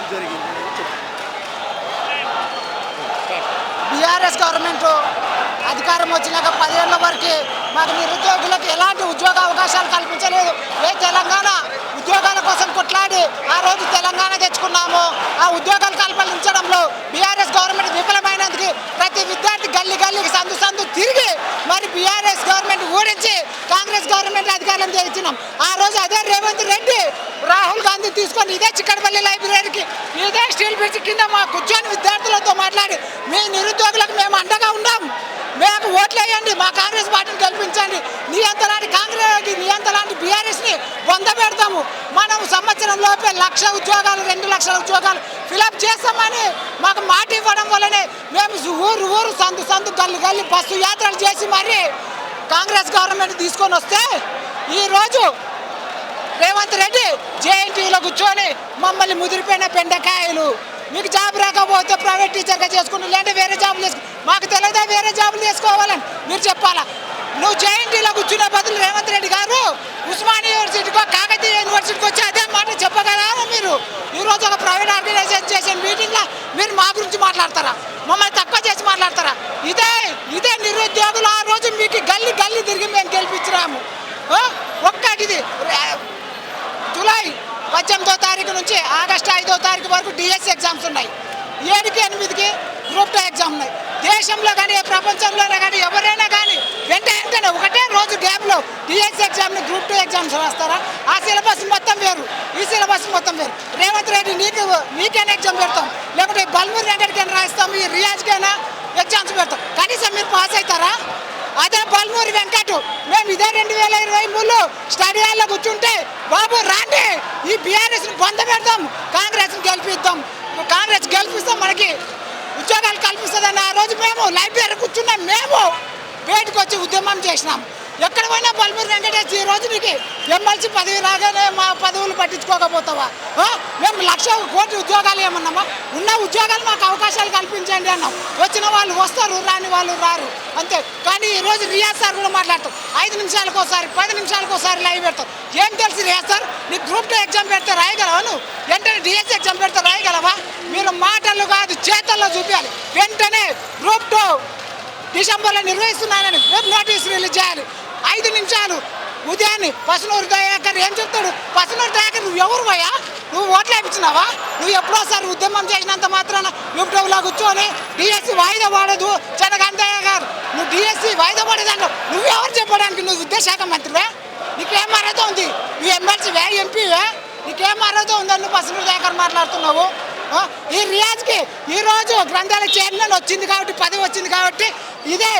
ఎందుకు జరిగింది అనేది చెప్పండి. బీఆర్ఎస్ గవర్నమెంట్ అధికారం వచ్చినాక 10 ఏళ్ల వరకు మాకు నిరుద్యోగులకు ఎలాంటి ఉద్యోగ అవకాశాలు కల్పించలేదు. తెలంగాణ ఉద్యోగాల కోసం కొట్లాడి ఆ రోజు తెలంగాణ తెచ్చుకున్నాము. ఆ ఉద్యోగాలు కల్పించడంలో బీఆర్ఎస్ గవర్నమెంట్ విఫలమైనందుకు ప్రతి విద్యార్థి గల్లీ గల్లీకి సందు సందు తిరిగి మరి బీఆర్ఎస్ గవర్నమెంట్ ఓడించి కాంగ్రెస్ గవర్నమెంట్ అధికారం తెచ్చినాం. ఆ రోజు అదే రేవంత్ రెడ్డి రాహుల్ గాంధీ తీసుకొని ఇదే చిక్కడపల్లి లైబ్రరీకి ఇదే స్టీల్ బ్రిడ్జ్ కింద మా కూర్చొని విద్యార్థులతో మాట్లాడి మీ నిరుద్యోగులకు మేము అండగా ఉన్నాం, మేము ఓట్లు వేయండి, మా కాంగ్రెస్ పార్టీని గెలిపించండి, నీ అంతలాంటి కాంగ్రెస్ నీ అంతలాంటి బీఆర్ఎస్ని పెడతాము, మనం సంవత్సరం లోపే 1,00,000 ఉద్యోగాలు 2 లక్షల ఉద్యోగాలు ఫిలప్ చేస్తామని మాకు మాట ఇవ్వడం వల్లనే మేము ఊరు ఊరు సందు సందు గల్లి గల్లి బస్సు యాత్రలు చేసి మరి కాంగ్రెస్ గవర్నమెంట్ తీసుకొని వస్తే ఈరోజు రేవంత్ రెడ్డి జేఎన్టీయూలో కూర్చొని మమ్మల్ని ముదిరిపోయిన బెండకాయలు, మీకు జాబ్ రాకపోతే ప్రైవేట్ టీచర్గా చేసుకుని లేదంటే వేరే జాబులు చేసుకో, మాకు తెలియదా వేరే జాబులు చేసుకోవాలని మీరు చెప్పాలా. నువ్వు జేఎన్టీలో కూర్చునే బదులు రేవంత్ రెడ్డి గారు ఉస్మానియా యూనివర్సిటీకో కాకతీయ యూనివర్సిటీకి వచ్చి అదే మాట చెప్పగలరా మీరు? ఈరోజు ఒక ప్రైవేట్ ఆర్గనైజేషన్ చేసే మీటింగ్లో మీరు మా గురించి మాట్లాడతారా? మమ్మల్ని తక్కువ చేసి మాట్లాడతారా? ఇదే నిరుద్యోగులు ఆ రోజు మీకు గల్లీ గల్లీ తిరిగి మేము గెలిపించినాము. ఒక్కటిది జూలై 18వ తారీఖు నుంచి ఆగస్టు 5వ తారీఖు వరకు డిఎస్సి ఎగ్జామ్స్ ఉన్నాయి. 7కి 8కి గ్రూప్ 2 ఎగ్జామ్ ఉన్నాయి. దేశంలో కానీ ప్రపంచంలోనే కానీ ఎవరైనా కానీ వెంటనే ఒకటే రోజు గ్యాప్లో డిఎస్సి ఎగ్జామ్ని గ్రూప్ 2 ఎగ్జామ్స్ రాస్తారా? ఆ సిలబస్ మొత్తం వేరు, ఈ సిలబస్ మొత్తం వేరు. రేవంత్ రెడ్డి నీకైనా ఎగ్జామ్ పెడతాం, లేకపోతే బల్మూరు వెంకటకైనా రాస్తాం, ఈ రియాజ్కైనా ఎగ్జామ్స్ పెడతాం, కనీసం మీరు పాస్ అవుతారా? అదే బల్మూరి వెంకట్ మేము ఇదే 2023లో స్టడీ హాల్లో కూర్చుంటే బాబు రాండి ఈ బీఆర్ఎస్ని పెడతాం, కాంగ్రెస్ని గెలిపిద్దాం, కాంగ్రెస్ గెలిపిస్తాం, మనకి ఉద్యోగాలు కల్పిస్తుందని ఆ రోజు మేము లైబ్రరీ కూర్చున్నాం, మేము బయటకు వచ్చి ఉద్యమం చేసినాం. ఎక్కడ పోయినా బల్మూరి వెంకటేష్ ఈ రోజు నీకు ఎమ్మెల్సీ పదవి రాగానే మా పదవులు పట్టించుకోకపోతావా? మేము 1,00,000 కోట్ల ఉద్యోగాలు ఏమన్నామా? ఉన్న ఉద్యోగాలు మాకు అవకాశాలు కల్పించండి అన్నాం. వచ్చిన వాళ్ళు వస్తారు, రాని వాళ్ళు రారు అంతే. కానీ ఈరోజు రియాజ్ సార్ కూడా మాట్లాడతాం, 5 నిమిషాలకు ఒకసారి 10 నిమిషాలకు ఒకసారి లైవ్ పెడతాం. ఏం తెలుసు రియాజ్ సార్? నీకు గ్రూప్ 2 ఎగ్జామ్ పెడితే రాయగలవా? నువ్వు వెంటనే డిఎస్సి ఎగ్జామ్ పెడితే రాయగలవా? మీరు మాటలు కాదు చేతల్లో చూపించాలి. వెంటనే గ్రూప్ 2 డిసెంబర్లో నిర్వహిస్తున్నానని వెబ్ నోటీస్ రిలీజ్ చేయాలి. 5 నిమిషాలు ఉదయాన్నే పసునూరు దయాకర్ ఏం చెప్తాడు? పసునూరు దయాకర్ నువ్వు ఎవరు పోయా? నువ్వు ఓట్లు వేయించినావా? నువ్వు ఎప్పుడోసారి ఉద్యమం చేసినంత మాత్రాన యూట్యూబ్లో కూర్చొని డిఎస్సి వాయిదా పడదు చంద్రకాంత్ గారు నువ్వు డిఎస్సి వాయిదా పడేదాంట్లో నువ్వెవరు చెప్పడానికి? నువ్వు విద్యాశాఖ మంత్రివే? నీకేం అర్హత ఉంది? నువ్వు ఎమ్మెల్సీవే ఎంపీవే? నీకేం అర్హత ఉందని నువ్వు పసునూరు దయాకర్ మాట్లాడుతున్నావు? ఈ రియాజ్కి ఈరోజు గ్రంథాలయ చైర్మన్ వచ్చింది కాబట్టి పదవి వచ్చింది కాబట్టి ఇదే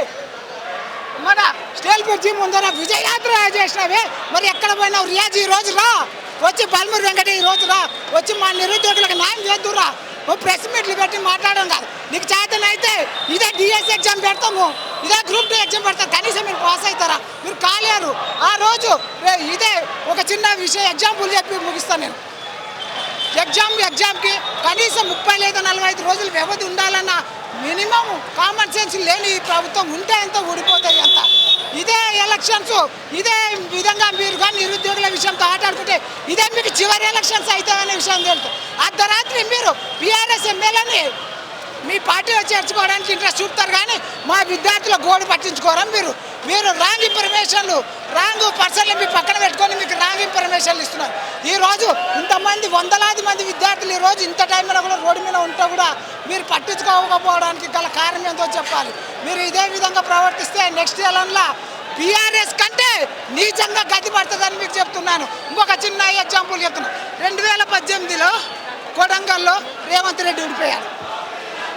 మన స్టీల్ బ్రిడ్జి ముందర విజయయాత్ర చేసినవే. మరి ఎక్కడ పోయినావు రియాజ్? ఈ రోజు రా, వచ్చి బల్మూరి వెంకట ఈ రోజు రా, వచ్చి మా నిరుద్యోగులకు న్యాయం చేద్దురా. ప్రెస్ మీట్లు పెట్టి మాట్లాడడం కాదు. నీకు చేతనైతే ఇదే డిఎస్సి ఎగ్జామ్ పెడతాము, ఇదే గ్రూప్ 2 ఎగ్జామ్ పెడతాం, కనీసం మీరు పాస్ అవుతారా? మీరు కాలేరు. ఆ రోజు ఇదే ఒక చిన్న విషయం ఎగ్జాంపుల్ చెప్పి ముగిస్తాను నేను. ఎగ్జామ్కి కనీసం 30 లేదా 45 రోజులు వ్యవధి ఉండాలన్న మినిమం కామన్ సెన్స్ లేని ఈ ప్రభుత్వం ఉంటే ఎంత ఊడిపోతాయి అంత. ఇదే ఎలక్షన్స్ ఇదే విధంగా మీరు కానీ నిరుద్యోగుల విషయంతో ఆటాడుకుంటే ఇదే మీకు చివరి ఎలక్షన్స్ అవుతాయనే విషయం తెలుసు. అర్ధరాత్రి మీరు బీఆర్ఎస్ ఎమ్మెల్యేని మీ పార్టీలో చేర్చుకోవడానికి ఇంట్రెస్ట్ చూపుతారు కానీ మా విద్యార్థుల గోడు పట్టించుకోరా? మీరు రాంగ్ ఇన్ఫర్మేషన్లు రాంగ్ పర్సన్లు మీ పక్కన పెట్టుకొని మీకు రాంగ్ ఇన్ఫర్మేషన్లు ఇస్తున్నారు. ఈరోజు ఇంతమంది వందలాది మంది విద్యార్థులు ఈరోజు ఇంత టైంలో కూడా రోడ్డు మీద ఉంటే కూడా మీరు పట్టించుకోకపోవడానికి గల కారణం ఏంటో చెప్పాలి. మీరు ఇదే విధంగా ప్రవర్తిస్తే నెక్స్ట్ ఎలక్షన్లో బీఆర్ఎస్ కంటే నీచంగా గతి పడుతుందని మీకు చెప్తున్నాను. ఇంకొక చిన్న ఎగ్జాంపుల్ చెప్తున్నాను. 2018లో కొడంగల్లో రేవంత్ రెడ్డి ఓడిపోయాడు.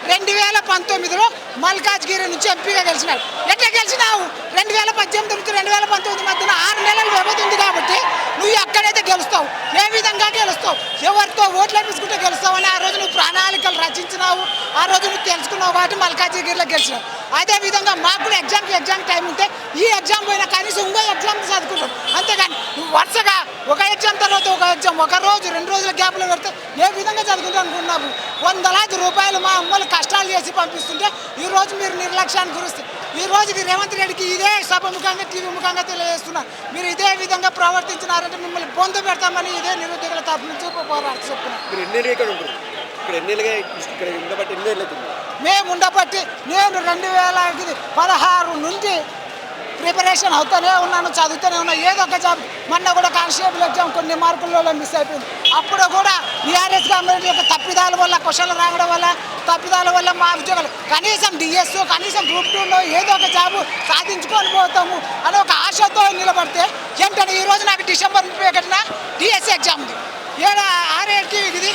2019లో మల్కాజ్గిరి నుంచి ఎంపీగా గెలిచినాడు. ఎట్లా గెలిచినావు? 2018 నుంచి 2019 మధ్యన 6 నెలల వ్యవధి ఉంది కాబట్టి నువ్వు ఎక్కడైతే గెలుస్తావు, ఏ విధంగా గెలుస్తావు, ఎవరితో ఓట్లు వేపించుకుంటే గెలుస్తావు అని ఆ రోజు నువ్వు ప్రణాళికలు రచించినావు. ఆ రోజు నువ్వు తెలుసుకున్నావు కాబట్టి మల్కాజ్గిరిలో గెలిచినావు. అదేవిధంగా మాకు కూడా ఎగ్జామ్ టైం ఉంటే ఈ ఎగ్జామ్ పోయినా కనీసం ఇంకో ఎగ్జామ్ చదువుకుంటాం. అంతేగాని నువ్వు వరుసగా ఒక ఎగ్జామ్ తర్వాత ఒక ఎగ్జామ్, ఒక రోజు 2 రోజుల గ్యాప్లో పెడితే ఏ విధంగా చదువుకుంటాం అనుకున్నాము? వందలాది రూపాయలు మా అమ్మలు కష్టాలు చేసి పంపిస్తుంటే ఈరోజు మీరు నిర్లక్ష్యాన్ని గురిస్తే ఈ రోజుకి రేవంత్ రెడ్డికి ఇదే సభ ముఖంగా టీవీ ముఖంగా తెలియజేస్తున్నారు. మీరు ఇదే విధంగా ప్రవర్తించినారంటే మిమ్మల్ని పొందు పెడతామని ఇదే నిరుద్యోగుల తరఫు నుంచి పోరాడుతూ చెప్తున్నారు. ఇక్కడ ఎన్నేళ్ళుగా ఇక్కడ ఉండబట్టి ఎన్నేళ్ళు అవుతుంది? మేము ఉండబట్టి నేను 2016 నుండి ప్రిపరేషన్ అవుతూనే ఉన్నాను, చదువుతూనే ఉన్నాను. ఏదో ఒక జాబ్. మొన్న కూడా కానిస్టేబుల్ ఎగ్జామ్ కొన్ని మార్కులలో మిస్ అయిపోయింది. అప్పుడు కూడా బీఆర్ఎస్ గవర్నమెంట్ యొక్క తప్పిదాల వల్ల, క్వశ్చన్లు రావడం వల్ల, తప్పిదాల వల్ల మా ఉద్యోగాలు కనీసం డిఎస్, కనీసం గ్రూప్ 2లో ఏదో ఒక జాబు సాధించుకొని పోతాము అని ఒక ఆశతో నిలబడితే ఏంటంటే ఈరోజు నాకు డిసెంబర్ 31న డిఎస్సి ఎగ్జామ్ ఉంది. 6-7కి ఇది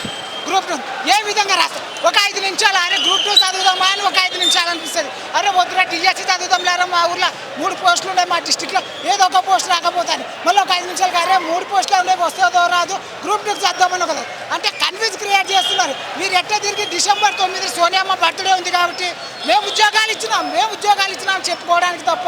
గ్రూప్ 2 ఏ విధంగా రాస్తాం? ఒక 5 నిమిషాలు అరే గ్రూప్ 2 చదువుదామా అని ఒక 5 నిమిషాలు అనిపిస్తుంది. అరే వద్దురా డిఎస్సి చదువుదాం లేరా, మా ఊర్లో 3 పోస్టులు ఉన్నాయి, మా డిస్టిక్లో ఏదో ఒక పోస్ట్ రాకపోతాను. మళ్ళీ ఒక 5 నిమిషాలు అరే 3 పోస్టులు ఉన్నాయి, వస్తుందో రాదు, గ్రూప్ 2 చదువుదామని కదా. అంటే కన్ఫ్యూజ్ క్రియేట్ చేస్తున్నారు. మీరు ఎట్లా తిరిగి డిసెంబర్ 9 సోనియమ్మ బర్త్డే ఉంది కాబట్టి మేము ఉద్యోగాలు ఇచ్చినాం చెప్పుకోవడానికి తప్ప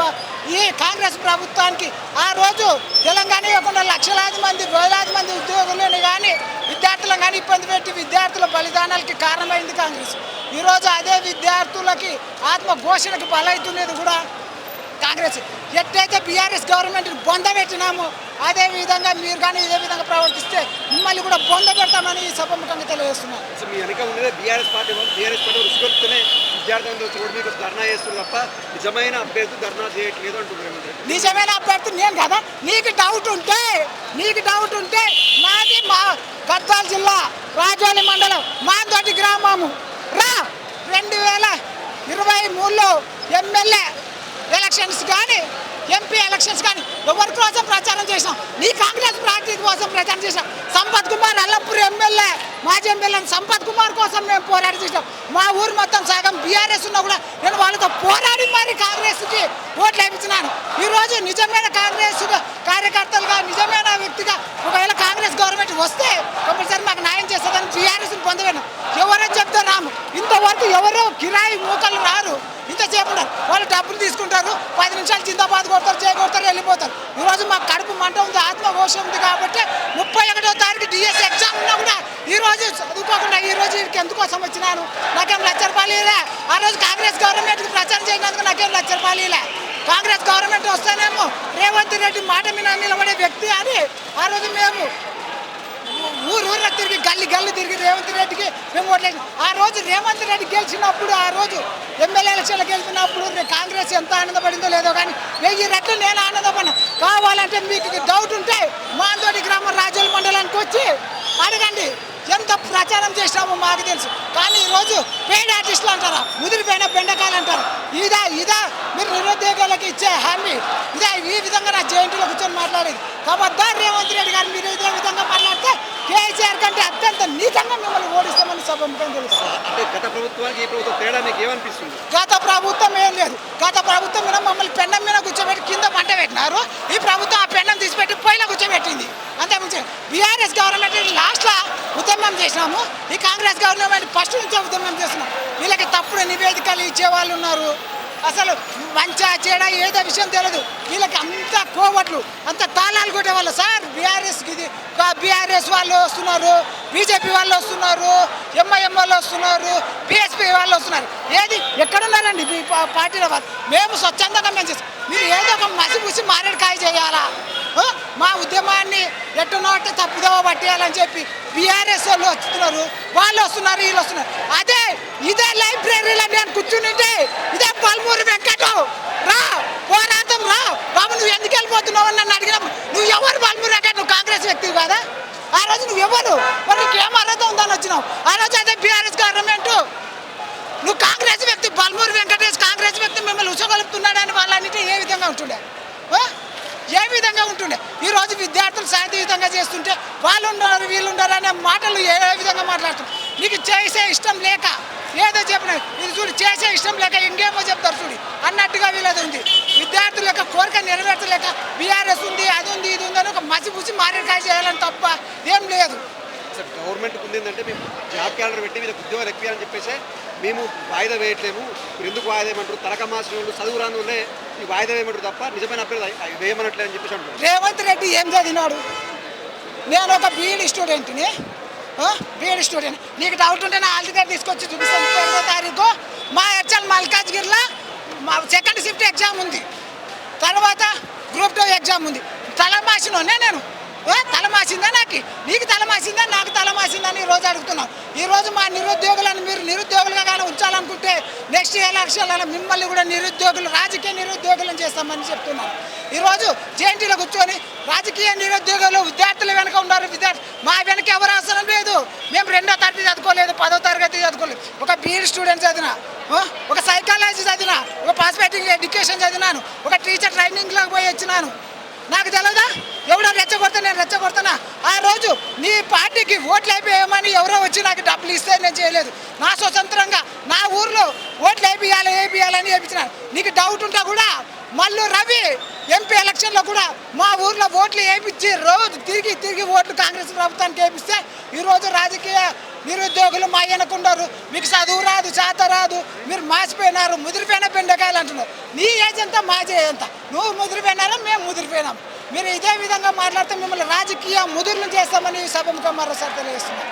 ఈ కాంగ్రెస్ ప్రభుత్వానికి ఆ రోజు తెలంగాణ ఇవ్వకుండా లక్షలాది మంది, వేలాది మంది ఉద్యోగులను కానీ విద్యార్థులను కానీ ఇబ్బంది పెట్టి విద్యార్థుల బలిదానాలకి కారణమైంది కాంగ్రెస్. ఈరోజు అదే విద్యార్థులకి ఆత్మఘోషణకు బలవుతున్నది కూడా కాంగ్రెస్. ఎట్టయితే బీఆర్ఎస్ గవర్నమెంట్ని బొందబెట్టినామో అదే విధంగా మీరు కానీ ఇదే విధంగా ప్రవర్తిస్తే మిమ్మల్ని కూడా బొందబెడతామని ఈ సభముఖంగా తెలియజేస్తున్నాను. మీ వెనక ఉండేది బీఆర్ఎస్ పార్టీ రుచికొలుతూనే విద్యార్థులందరూ వచ్చి రోడ్డు మీకు ధర్నా చేస్తున్నారు తప్ప నిజమైన అభ్యర్థి ధర్నా చేయట్లేదు అంటున్నారు. నిజమైన అభ్యర్థి నేను కదా. నీకు డౌట్ ఉంటే మాది మా గద్వాల జిల్లా రాజోలి మండలం మాందోటి గ్రామము రా. 2023లో ఎమ్మెల్యే ఎలక్షన్స్ కానీ ఎంపీ ఎలక్షన్స్ కానీ ఎవరి కోసం ప్రచారం చేసినాం? నీ కాంగ్రెస్ పార్టీ కోసం ప్రచారం చేసినాం. సంపత్ కుమార్ అల్లంపూర్ ఎమ్మెల్యే, మాజీ ఎమ్మెల్యే సంపత్ కుమార్ కోసం మేము పోరాడి చేసినాం. మా ఊరు మొత్తం సగం బీఆర్ఎస్ ఉన్నా కూడా నేను వాళ్ళతో పోరాడి మరి కాంగ్రెస్కి ఓట్లు వేయించినాను. ఈరోజు నిజమైన కాంగ్రెస్ కార్యకర్తలుగా, నిజమైన వ్యక్తిగా ఒకవేళ కాంగ్రెస్ గవర్నమెంట్ వస్తే కంపల్సరీ మాకు న్యాయం చేస్తుందని బీఆర్ఎస్ని పొందలేను. ఎవరో చెప్తే రాము. ఇంతవరకు ఎవరో కిరాయి మూకలు రారు. ఇంతసేపు ఉన్నారు, వాళ్ళు డబ్బులు తీసుకుంటారు, 10 నిమిషాలు చిందాబాద్ కొడతారు, చేయగొడతారు, వెళ్ళిపోతారు. ఈరోజు మాకు కడుపు మంట ఉంది, ఆత్మఘోషం ఉంది కాబట్టి 31వ తారీఖు డిఎస్సి ఎగ్జామ్ ఉన్నా కూడా ఈరోజు చదువుకోకుండా ఈరోజు వీడికి ఎందుకోసం వచ్చినాను? నాకేం ₹1,00,000 ఆ రోజు కాంగ్రెస్ గవర్నమెంట్కి ప్రచారం చేయడానికి నాకేం ₹1,00,000. కాంగ్రెస్ గవర్నమెంట్ వస్తేనేమో రేవంత్ రెడ్డి మాట మీద నిలబడే వ్యక్తి అని ఆ రోజు మేము ఊరు తిరిగి గల్లి తిరిగి రేవంత్ రెడ్డికి మేము ఓట్లేదు. ఆ రోజు రేవంత్ రెడ్డి గెలిచినప్పుడు, ఆ రోజు ఎమ్మెల్యే ఎలక్షన్లు గెలిచినప్పుడు కాంగ్రెస్ ఎంత ఆనందపడిందో లేదో కానీ 1000 రెట్లు నేను ఆనందపడినా. కావాలంటే మీకు డౌట్ ఉంటే మాందోటి గ్రామం రాజోలి మండలానికి వచ్చి అడగండి. ఎంత ప్రచారం చేసినామో మాకు తెలుసు. కానీ ఈరోజు పెయిడ్ ఆర్టిస్టులు అంటారా, ముదిరిపోయిన బెండకాయలు అంటారు. ఇదా మీరు నిరుద్యోగులకు ఇచ్చే హామీ? ఈ విధంగా నా జయంతిలో కూర్చొని మాట్లాడేది. కాబట్టి రేవంత్ రెడ్డి గారు మీరు ఇదే విధంగా మాట్లాడితే కేసీఆర్ కంటే అత్యంత నీకంగా మిమ్మల్ని ఓడిస్తామని సభముఖం తెలుస్తుంది. అంటే గత ప్రభుత్వానికి ఈ ప్రభుత్వం తేడా మీకు ఏమనిపిస్తుంది? గత ప్రభుత్వం ఏం లేదు. గత ప్రభుత్వం మీద మమ్మల్ని పెన్నం మీద కూర్చోబెట్టి కింద మంట పెట్టినారు. ఈ ప్రభుత్వం ఆ పెన్నం తీసిపెట్టి పొయ్యిలో కూర్చోబెట్టింది. అంతకుమించి బీఆర్ఎస్ గవర్నమెంట్ లాస్ట్లో ఉద్యమం చేసినాము. ఈ కాంగ్రెస్ గవర్నమెంట్ ఫస్ట్ నుంచే ఉద్యమం చేస్తున్నాం. వీళ్ళకి తప్పుడు నివేదికలు ఇచ్చేవాళ్ళు ఉన్నారు. అసలు మంచా చెడ ఏదో విషయం తెలియదు. వీళ్ళకి అంత కోవట్లు, అంత తాళాలు కొట్టేవాళ్ళు. సార్ బీఆర్ఎస్ వాళ్ళు వస్తున్నారు, బీజేపీ వాళ్ళు వస్తున్నారు, ఎంఐఎం వాళ్ళు వస్తున్నారు, బీఎస్పీ వాళ్ళు వస్తున్నారు. ఏది ఎక్కడున్నారండి మీ పార్టీలో వాళ్ళు? మేము స్వచ్ఛందంగా మేము చేస్తాం. మీరు ఏదో ఒక మసిపూసి మారేడుకాయ చేయాలా? మా ఉద్యమాన్ని ఎట్టునోటి తప్పుదోవ పట్టేయాలని చెప్పి బీఆర్ఎస్ వాళ్ళు వస్తున్నారు, వాళ్ళు వస్తున్నారు, వీళ్ళు వస్తున్నారు. ఇదే లైబ్రరీలో నేను కూర్చుంటే ఇదే పల్మూరు వెంకట రా పోరాటం రా బాబు, నువ్వు ఎందుకు వెళ్ళిపోతున్నావు అని నన్ను అడిగినప్పుడు నువ్వు ఎవరు? పల్మూరు వెంకట నువ్వు కాంగ్రెస్ వ్యక్తివి కదా? ఆ రోజు నువ్వు ఎవరు? మరి నీకేం అర్హత ఉందని వచ్చినావు? ఆ రోజు అదే బీఆర్ఎస్ గవర్నమెంట్ నువ్వు కాంగ్రెస్ వ్యక్తి, పల్మూరు వెంకటేష్ కాంగ్రెస్ వ్యక్తి మిమ్మల్ని ఉసగలుపుతున్నాడని వాళ్ళన్నిటి ఏ విధంగా ఉంటుండే? ఈరోజు విద్యార్థులు శాంతియుతంగా చేస్తుంటే వాళ్ళు ఉండరు, వీళ్ళు ఉండరు అనే మాటలు ఏ విధంగా మాట్లాడుతున్నారు? నీకు చేసే ఇష్టం లేక ఏదో చెప్పిన ఇది చూడు, చేసే ఇష్టం లేక ఇంకేమో చెప్తారు చూడు అన్నట్టుగా వీళ్ళది ఉంది. విద్యార్థుల యొక్క కోరిక నెరవేర్చలేక బీఆర్ఎస్ ఉంది, అది ఉంది, ఇది ఉంది అని ఒక మసిపూసి మారేడుకాయ చేయాలని తప్ప ఏం లేదు. గవర్నమెంట్ ఉంది ఏంటంటే మేము జాబ్ క్యాలెండర్ పెట్టి వీళ్ళకి ఉద్యోగాలు ఎక్కువ అని చెప్పేసి మేము వాయిదా వేయట్లేము. మీరు ఎందుకు వాయిదా వేయమంటారు? తలకమాసిన వాళ్ళు చదువు రాని వాళ్ళే ఈ వాయిదా వేయమంటారు తప్ప నిజమైన అభ్యర్థి వేయమనట్లేదు అని చెప్పేసి అంటారు. రేవంత్ రెడ్డి ఏం చదివినాడు? నేను ఒక బీఈడి స్టూడెంట్ని. నీకు డౌట్ ఉంటే నా హాల్ టికెట్ తీసుకొచ్చి చూపిస్తాను. 1వ తారీఖు మా హెచ్ఎల్ మల్కాజ్గిరిలో మా సెకండ్ షిఫ్ట్ ఎగ్జామ్ ఉంది, తర్వాత గ్రూప్ 2 ఎగ్జామ్ ఉంది. తలమాసినోనే నేను తలమాసిందా నీకు తలమాసిందా నాకు తలమాసిందా అని ఈరోజు అడుగుతున్నాం. ఈరోజు మా నిరుద్యోగులను మీరు నిరుద్యోగులుగా కానీ ఉంచాలనుకుంటే నెక్స్ట్ ఎలక్షన్లలో మిమ్మల్ని కూడా నిరుద్యోగులు రాజకీయ నిరుద్యోగులను చేస్తామని చెప్తున్నాం. ఈరోజు జేఎన్టీలో కూర్చొని రాజకీయ నిరుద్యోగులు విద్యార్థుల వెనక ఉన్నారు. మా వెనక ఎవరు అవసరం లేదు. మేము 2వ తరగతి చదువుకోలేదు, 10వ తరగతి చదువుకోలేదు. ఒక బీఈడి స్టూడెంట్ చదివిన, ఒక సైకాలజీ చదివిన, ఒక పాస్పేటింగ్ ఎడ్యుకేషన్ చదివినాను, ఒక టీచర్ ట్రైనింగ్లోకి పోయి వచ్చినాను. నాకు తెలియదా? ఎవడో రెచ్చగొడతా నేను రెచ్చగొడతానా? ఆ రోజు నీ పార్టీకి ఓట్లు అయిపోయామని ఎవరో వచ్చి నాకు డబ్బులు ఇస్తే నేను చేయలేదు. నా స్వతంత్రంగా నా ఊర్లో ఓట్లు వేయించాలని వేయించినాను. నీకు డౌట్ ఉంటే కూడా మల్లు రవి ఎంపీ ఎలక్షన్లో కూడా మా ఊర్లో ఓట్లు వేయించి రోజు తిరిగి ఓట్లు కాంగ్రెస్ ప్రభుత్వానికి వేయిస్తే ఈరోజు రాజకీయ నిరుద్యోగులు మా వెనకున్నారు. మీకు చదువు రాదు, చేత రాదు, మీరు మాసిపోయినారు, ముదిరిపోయిన బెండకాయలు అంటున్నారు. నీ ఏజ్ ఎంత, మా ఏజ్ ఎంత? నువ్వు ముదిరిపోయినారా, మేము ముదిరిపోయినాం. మీరు ఇదే విధంగా మాట్లాడితే మిమ్మల్ని రాజకీయ ముదురులు చేస్తామని సభముఖం మరోసారి తెలియజేస్తున్నాం.